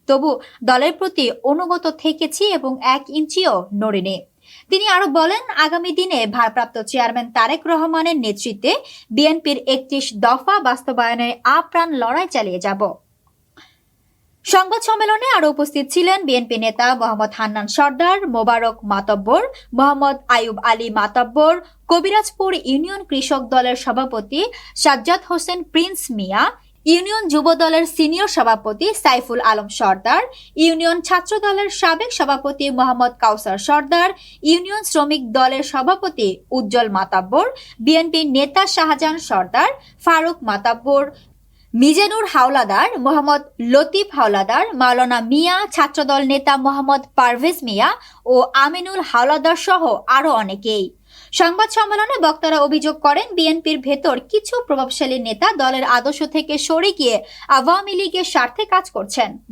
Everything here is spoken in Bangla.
তবু দলের প্রতি অনুগত থেকেছি এবং 1 ইঞ্চিও নড়িনি। তিনি আরো বলেন, আগামী দিনে ভারপ্রাপ্ত চেয়ারম্যান তারেক রহমানের নেতৃত্বে বিএনপির 31 দফা বাস্তবায়নের আপ্রাণ লড়াই চালিয়ে যাব। সংবাদ সম্মেলনে আরো উপস্থিত ছিলেন বিএনপি নেতা মোহাম্মদ হান্নান সর্দার, মোবারক মাতব্বর, মোহাম্মদ আইয়ুব আলী মাতব্বর, কবিরাজপুর ইউনিয়ন কৃষক দলের সভাপতি সাজ্জাদ হোসেন প্রিন্স মিয়া, ইউনিয়ন যুব দলের সিনিয়র সভাপতি সাইফুল আলম সর্দার, ইউনিয়ন ছাত্র দলের সাবেক সভাপতি মোহাম্মদ কাউসার সর্দার, ইউনিয়ন শ্রমিক দলের সভাপতি উজ্জ্বল মাতাব্বর, বিএনপি নেতা শাহজাহান সর্দার, ফারুক মাতাব্বর, মিজানুর হাওলাদার, মোহাম্মদ লতিফ হাওলাদার, মাওলানা মিয়া, ছাত্রদল নেতা মোহাম্মদ পারভেজ মিয়া ও আমিনুল হাওলাদার সহ আরো অনেকেই। সংবাদ সম্মেলনে বক্তারা অভিযোগ করেন, বিএনপির ভেতর কিছু প্রভাবশালী নেতা দলের আদর্শ থেকে সরে গিয়ে আওয়ামী লীগের স্বার্থে কাজ করছেন।